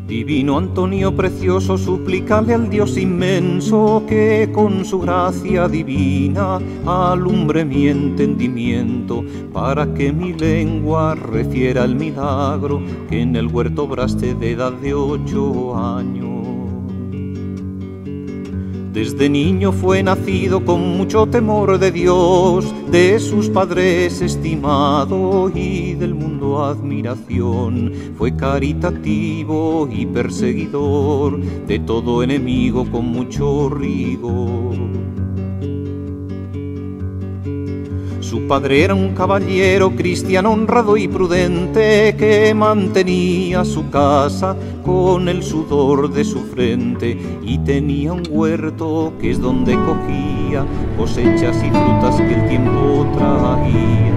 Divino Antonio precioso, suplícale al Dios inmenso que con su gracia divina alumbre mi entendimiento, para que mi lengua refiera el milagro que en el huerto obraste de edad de 8 años. Desde niño fue nacido con mucho temor de Dios, de sus padres estimado y del mundo admiración. Fue caritativo y perseguidor de todo enemigo con mucho rigor. Su padre era un caballero cristiano honrado y prudente, que mantenía su casa con el sudor de su frente, y tenía un huerto que es donde cogía cosechas y frutas que el tiempo traía.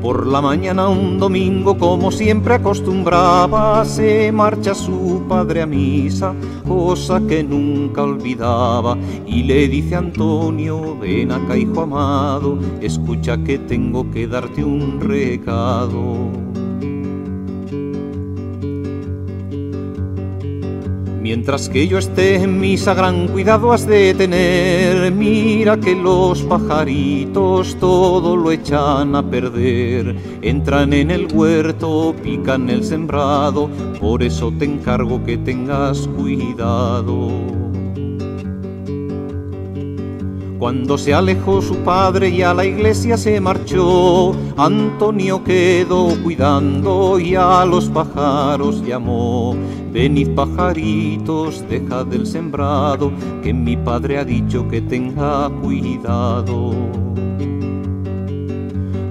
Por la mañana un domingo, como siempre acostumbraba, se marcha su padre a misa, cosa que nunca olvidaba, y le dice a Antonio: ven acá, hijo amado, escucha que tengo que darte un recado. Mientras que yo esté en misa, gran cuidado has de tener. Mira que los pajaritos todo lo echan a perder. Entran en el huerto, pican el sembrado, por eso te encargo que tengas cuidado. Cuando se alejó su padre y a la iglesia se marchó, Antonio quedó cuidando y a los pájaros llamó: venid pajaritos, dejad el sembrado, que mi padre ha dicho que tenga cuidado.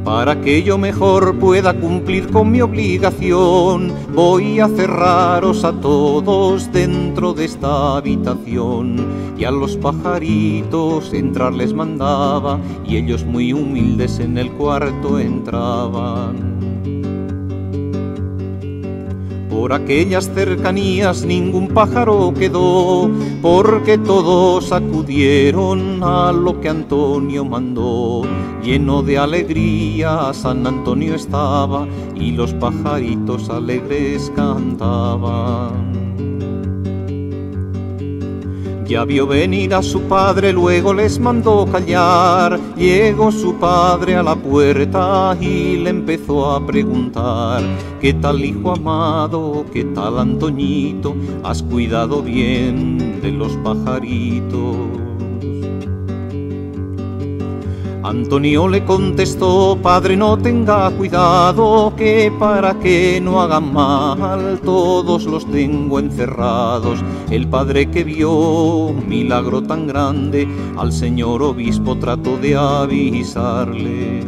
Para que yo mejor pueda cumplir con mi obligación, voy a cerraros a todos dentro de esta habitación. Y a los pajaritos entrar les mandaba, y ellos muy humildes en el cuarto entraban. Por aquellas cercanías ningún pájaro quedó, porque todos acudieron a lo que Antonio mandó. Lleno de alegría San Antonio estaba, y los pajaritos alegres cantaban. Ya vio venir a su padre, luego les mandó callar. Llegó su padre a la puerta y le empezó a preguntar: ¿qué tal, hijo amado? ¿Qué tal, Antoñito? ¿Has cuidado bien de los pajaritos? Antonio le contestó: padre, no tenga cuidado, que para que no hagan mal todos los tengo encerrados. El padre, que vio un milagro tan grande, al señor obispo trató de avisarle.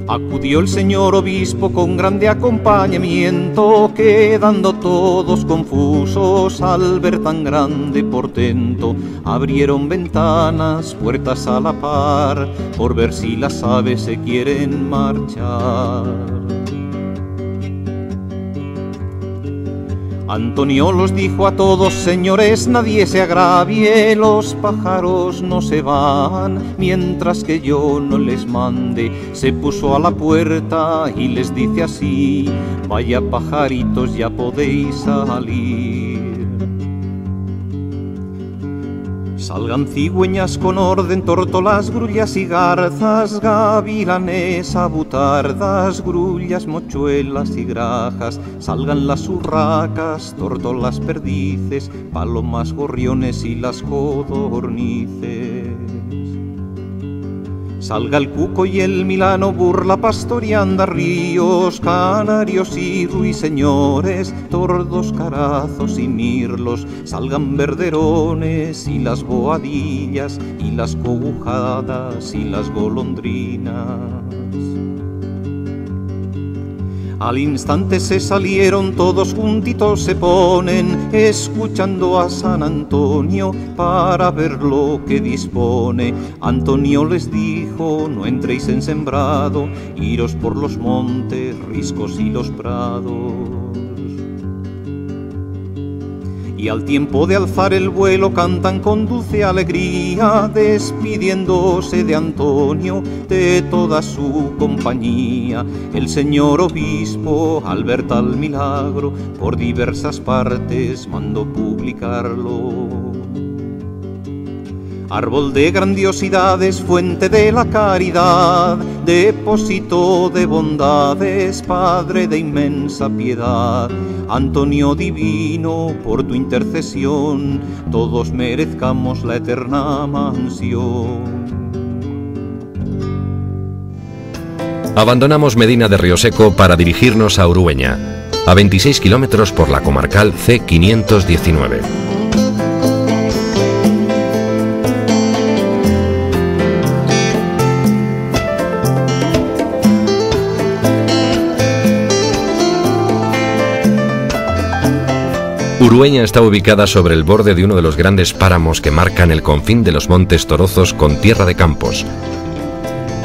Acudió el señor obispo con grande acompañamiento, quedando todos confusos al ver tan grande portento. Abrieron ventanas, puertas a la par, por ver si las aves se quieren marchar. Antonio los dijo a todos: señores, nadie se agravie, los pájaros no se van mientras que yo no les mande. Se puso a la puerta y les dice así: vaya pajaritos, ya podéis salir. Salgan cigüeñas con orden, tórtolas, grullas y garzas, gavilanes, abutardas, grullas, mochuelas y grajas. Salgan las urracas, tórtolas, perdices, palomas, gorriones y las codornices. Salga el cuco y el milano, burla, pastor y andarríos, canarios y ruiseñores, tordos, carazos y mirlos. Salgan verderones y las boadillas, y las cogujadas y las golondrinas. Al instante se salieron, todos juntitos se ponen, escuchando a San Antonio para ver lo que dispone. Antonio les dijo: no entréis en sembrado, iros por los montes, riscos y los prados. y al tiempo de alzar el vuelo cantan con dulce alegría, despidiéndose de Antonio, de toda su compañía. El señor obispo, al ver tal milagro, por diversas partes mandó publicarlo. Árbol de grandiosidades, fuente de la caridad, depósito de bondades, Padre de inmensa piedad. Antonio divino, por tu intercesión, todos merezcamos la eterna mansión. Abandonamos Medina de Rioseco para dirigirnos a Urueña, a 26 kilómetros por la comarcal C519. Urueña está ubicada sobre el borde de uno de los grandes páramos que marcan el confín de los Montes Torozos con tierra de campos.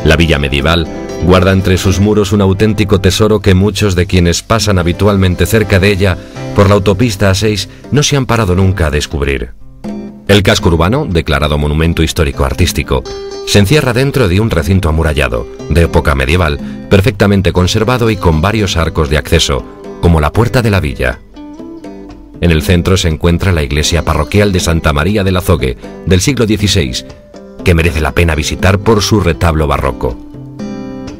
La villa medieval guarda entre sus muros un auténtico tesoro que muchos de quienes pasan habitualmente cerca de ella por la autopista A6 no se han parado nunca a descubrir. El casco urbano, declarado monumento histórico artístico, se encierra dentro de un recinto amurallado, de época medieval, perfectamente conservado y con varios arcos de acceso, como la puerta de la villa. En el centro se encuentra la iglesia parroquial de Santa María del Azogue, del siglo XVI, que merece la pena visitar por su retablo barroco.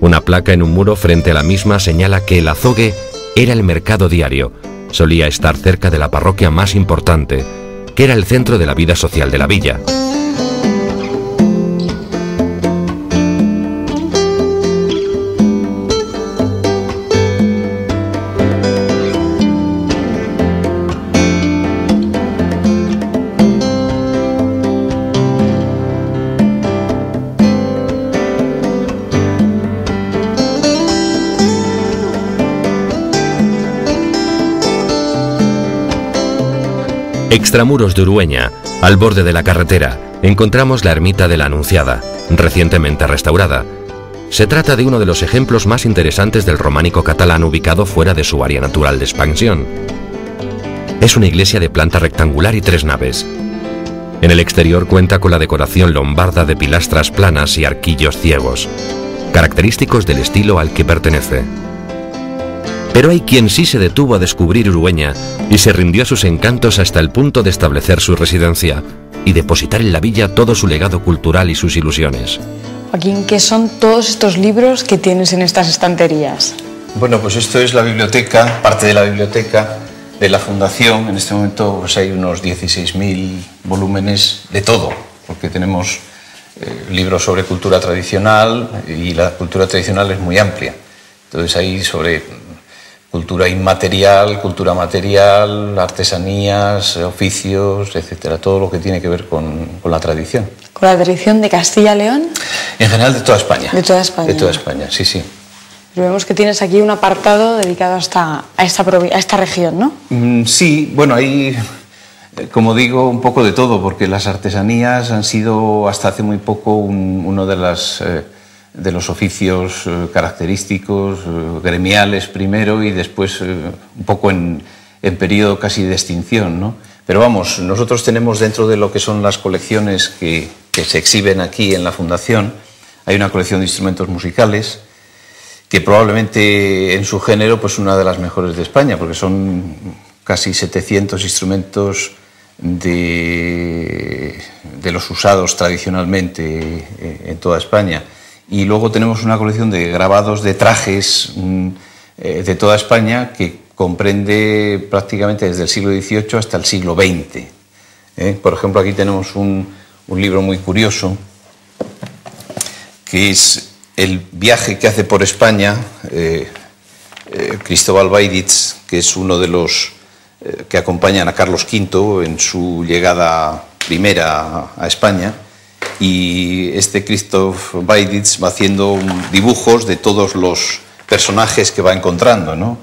Una placa en un muro frente a la misma señala que el Azogue era el mercado diario, solía estar cerca de la parroquia más importante, que era el centro de la vida social de la villa. Extramuros de Urueña, al borde de la carretera, encontramos la ermita de la Anunciada, recientemente restaurada. Se trata de uno de los ejemplos más interesantes del románico catalán ubicado fuera de su área natural de expansión. Es una iglesia de planta rectangular y 3 naves. En el exterior cuenta con la decoración lombarda de pilastras planas y arquillos ciegos, característicos del estilo al que pertenece. Pero hay quien sí se detuvo a descubrir Urueña y se rindió a sus encantos hasta el punto de establecer su residencia y depositar en la villa todo su legado cultural y sus ilusiones. Joaquín, ¿qué son todos estos libros que tienes en estas estanterías? Bueno, pues esto es la biblioteca, parte de la biblioteca de la Fundación. En este momento pues hay unos 16.000 volúmenes de todo, porque tenemos libros sobre cultura tradicional y la cultura tradicional es muy amplia. Entonces hay sobre cultura inmaterial, cultura material, artesanías, oficios, etcétera, todo lo que tiene que ver con la tradición. ¿Con la tradición de Castilla y León? En general de toda España. De toda España. De toda España, sí, sí. Pero vemos que tienes aquí un apartado dedicado a esta región, ¿no? Sí, bueno, hay, como digo, un poco de todo, porque las artesanías han sido hasta hace muy poco uno de los oficios característicos, gremiales primero y después un poco en periodo casi de extinción, ¿no? Pero vamos, nosotros tenemos dentro de lo que son las colecciones que se exhiben aquí en la Fundación, hay una colección de instrumentos musicales que probablemente en su género pues una de las mejores de España, porque son casi 700 instrumentos de los usados tradicionalmente en toda España. Y luego tenemos una colección de grabados de trajes de toda España que comprende prácticamente desde el siglo XVIII hasta el siglo XX. Por ejemplo, aquí tenemos un libro muy curioso que es el viaje que hace por España Cristóbal Baiditz, que es uno de los que acompañan a Carlos V en su llegada primera a España. Y este Christoph Baiditz va haciendo dibujos de todos los personajes que va encontrando, ¿no?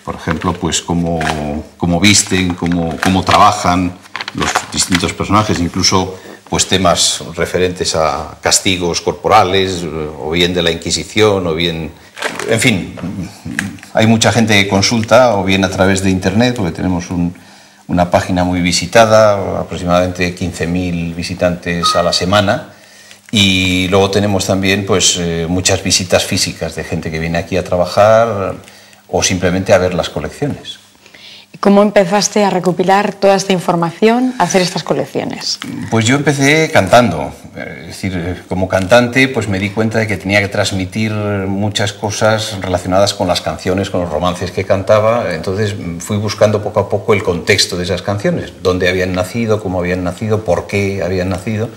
Por ejemplo, pues cómo visten, cómo trabajan los distintos personajes, incluso pues temas referentes a castigos corporales, o bien de la Inquisición, o bien... En fin, hay mucha gente que consulta, o bien a través de Internet, porque tenemos un una página muy visitada, aproximadamente 15.000 visitantes a la semana. Y luego tenemos también pues, muchas visitas físicas de gente que viene aquí a trabajar o simplemente a ver las colecciones. ¿Cómo empezaste a recopilar toda esta información, a hacer estas colecciones? Pues yo empecé cantando, es decir, como cantante pues me di cuenta de que tenía que transmitir muchas cosas relacionadas con las canciones, con los romances que cantaba, entonces fui buscando poco a poco el contexto de esas canciones, dónde habían nacido, cómo habían nacido, por qué habían nacido,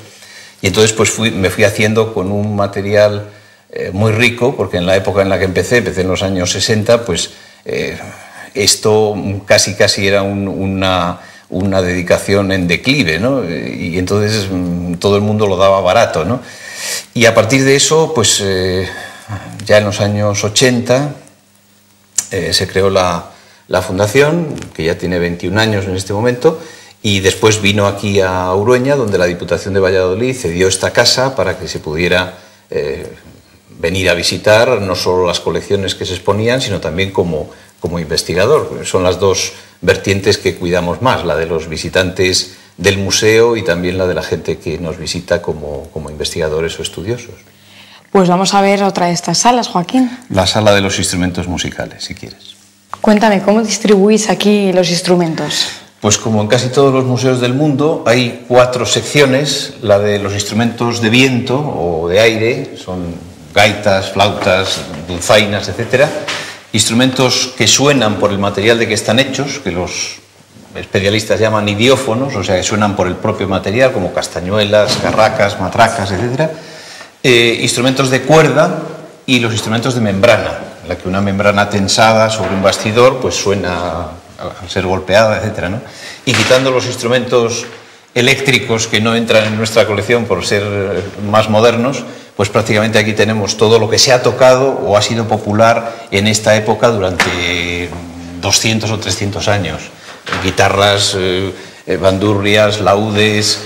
y entonces pues me fui haciendo con un material muy rico, porque en la época en la que empecé en los años 60, pues esto casi era una dedicación en declive, ¿no? Y entonces todo el mundo lo daba barato, ¿no? Y a partir de eso, pues ya en los años 80 se creó la fundación, que ya tiene 21 años en este momento, y después vino aquí a Urueña, donde la Diputación de Valladolid cedió esta casa para que se pudiera venir a visitar no solo las colecciones que se exponían, sino también como investigador. Son las dos vertientes que cuidamos más, la de los visitantes del museo y también la de la gente que nos visita como investigadores o estudiosos. Pues vamos a ver otra de estas salas, Joaquín. La sala de los instrumentos musicales, si quieres. Cuéntame, ¿cómo distribuís aquí los instrumentos? Pues como en casi todos los museos del mundo, hay 4 secciones. La de los instrumentos de viento o de aire, son gaitas, flautas, dulzainas, etcétera. Instrumentos que suenan por el material de que están hechos, que los especialistas llaman idiófonos, o sea, que suenan por el propio material, como castañuelas, carracas, matracas, etc. Instrumentos de cuerda y los instrumentos de membrana, en la que una membrana tensada sobre un bastidor pues suena al ser golpeada, etc., ¿no? Y quitando los instrumentos eléctricos que no entran en nuestra colección por ser más modernos, pues prácticamente aquí tenemos todo lo que se ha tocado o ha sido popular en esta época durante 200 o 300 años. Guitarras, bandurrias, laúdes,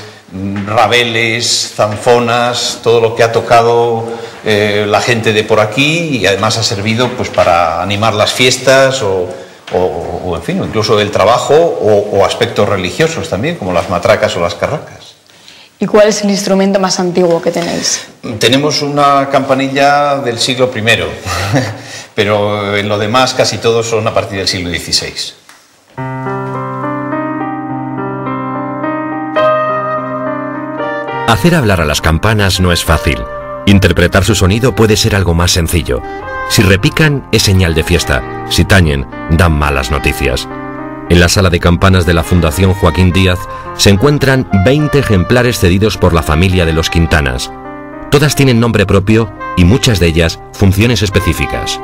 rabeles, zanfonas, todo lo que ha tocado la gente de por aquí, y además ha servido pues para animar las fiestas o en fin, incluso el trabajo o aspectos religiosos también, como las matracas o las carracas. ¿Y cuál es el instrumento más antiguo que tenéis? Tenemos una campanilla del siglo I, pero en lo demás casi todos son a partir del siglo XVI. Hacer hablar a las campanas no es fácil. Interpretar su sonido puede ser algo más sencillo. Si repican, es señal de fiesta. Si tañen, dan malas noticias. En la sala de campanas de la Fundación Joaquín Díaz se encuentran 20 ejemplares cedidos por la familia de los Quintanas. Todas tienen nombre propio y muchas de ellas funciones específicas.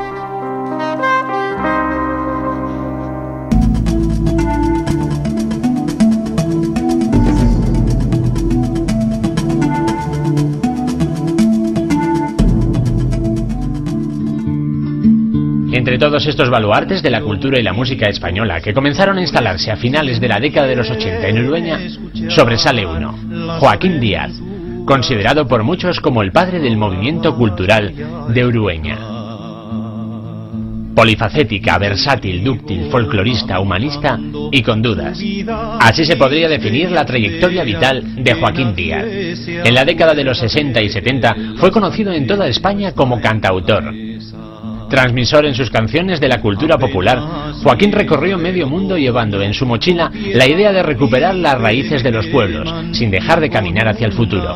Entre todos estos baluartes de la cultura y la música española que comenzaron a instalarse a finales de la década de los 80 en Urueña, sobresale uno, Joaquín Díaz, considerado por muchos como el padre del movimiento cultural de Urueña. Polifacética, versátil, dúctil, folclorista, humanista y con dudas. Así se podría definir la trayectoria vital de Joaquín Díaz. En la década de los 60 y 70 fue conocido en toda España como cantautor. Transmisor en sus canciones de la cultura popular, Joaquín recorrió medio mundo llevando en su mochila la idea de recuperar las raíces de los pueblos, sin dejar de caminar hacia el futuro.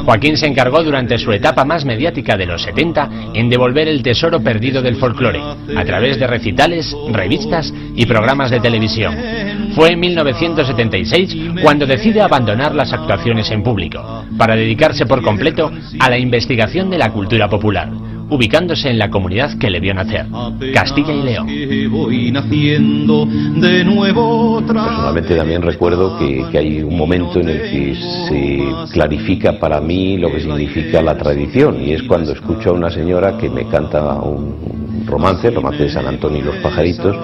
Joaquín se encargó durante su etapa más mediática de los 70 en devolver el tesoro perdido del folclore, a través de recitales, revistas y programas de televisión. Fue en 1976 cuando decide abandonar las actuaciones en público, para dedicarse por completo a la investigación de la cultura popular, ubicándose en la comunidad que le vio nacer, Castilla y León. Personalmente también recuerdo que hay un momento en el que se clarifica para mí lo que significa la tradición, y es cuando escucho a una señora que me canta un romance, el romance de San Antonio y los pajaritos,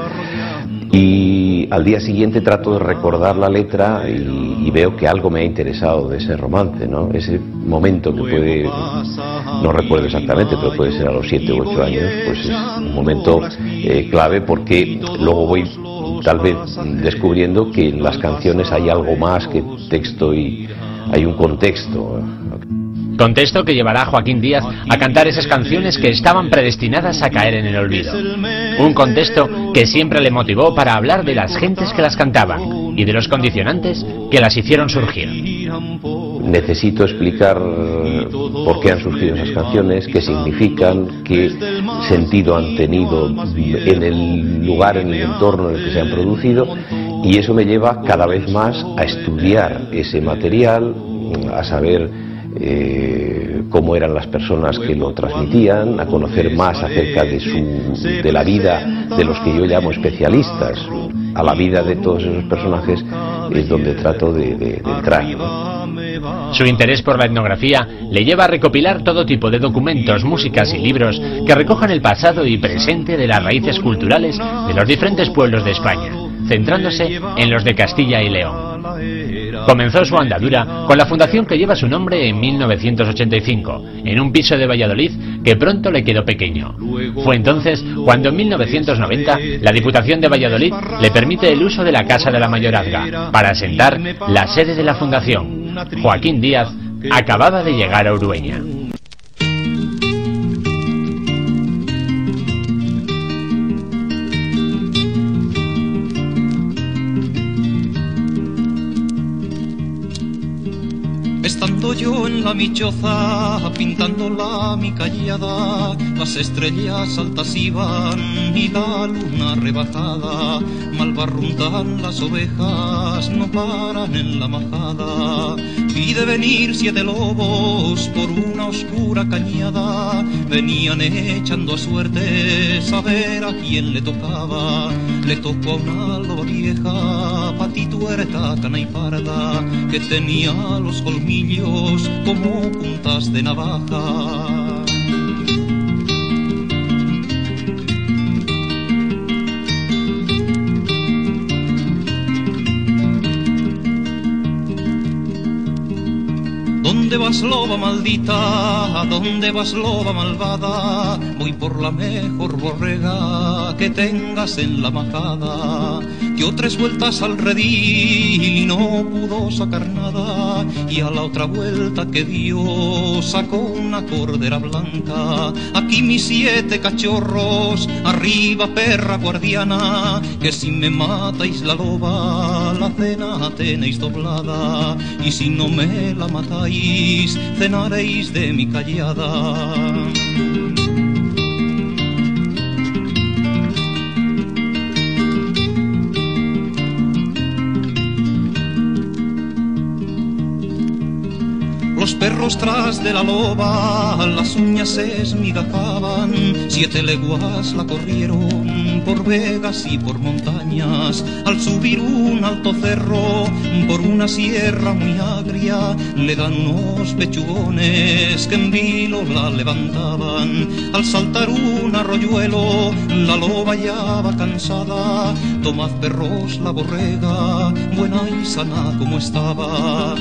y al día siguiente trato de recordar la letra y veo que algo me ha interesado de ese romance, ¿no? Ese momento que puede, no recuerdo exactamente, pero puede ser a los 7 u 8 años, pues es un momento clave, porque luego voy tal vez descubriendo que en las canciones hay algo más que texto y hay un contexto. Contexto que llevará a Joaquín Díaz a cantar esas canciones que estaban predestinadas a caer en el olvido. Un contexto que siempre le motivó para hablar de las gentes que las cantaban y de los condicionantes que las hicieron surgir. Necesito explicar por qué han surgido esas canciones, qué significan, qué sentido han tenido en el lugar, en el entorno en el que se han producido, y eso me lleva cada vez más a estudiar ese material, a saber cómo eran las personas que lo transmitían, a conocer más acerca de la vida de los que yo llamo especialistas. A la vida de todos esos personajes es donde trato de entrar, ¿no? Su interés por la etnografía le lleva a recopilar todo tipo de documentos, músicas y libros que recojan el pasado y presente de las raíces culturales de los diferentes pueblos de España, centrándose en los de Castilla y León. Comenzó su andadura con la fundación que lleva su nombre en 1985, en un piso de Valladolid que pronto le quedó pequeño. Fue entonces cuando en 1990 la Diputación de Valladolid le permite el uso de la Casa de la Mayorazga para asentar la sede de la fundación. Joaquín Díaz acababa de llegar a Urueña. Estando yo en la mi choza, pintándola mi callada, las estrellas altas iban y la luna rebajada, mal barruntan las ovejas, no paran en la majada. Vi de venir 7 lobos por una oscura cañada, venían echando a suerte, saber a quién le tocaba. Le tocó a una loba vieja, patituerta, cana y parda, que tenía los colmillos como puntas de navaja. ¿Dónde vas, loba maldita? ¿Dónde vas, loba malvada? Voy por la mejor borrega que tengas en la majada. Dio 3 vueltas al redil y no pudo sacar nada, y a la otra vuelta que dio sacó una cordera blanca. Aquí mis 7 cachorros, arriba perra guardiana, que si me matáis la loba, la cena tenéis doblada, y si no me la matáis, cenaréis de mi callada. Los perros tras de la loba, las uñas se esmigajaban, 7 leguas la corrieron por vegas y por montañas. Al subir un alto cerro, por una sierra muy agria, le dan unos pechugones que en vilo la levantaban. Al saltar un arroyuelo, la loba ya va cansada. Tomad perros la borrega, buena y sana como estaba.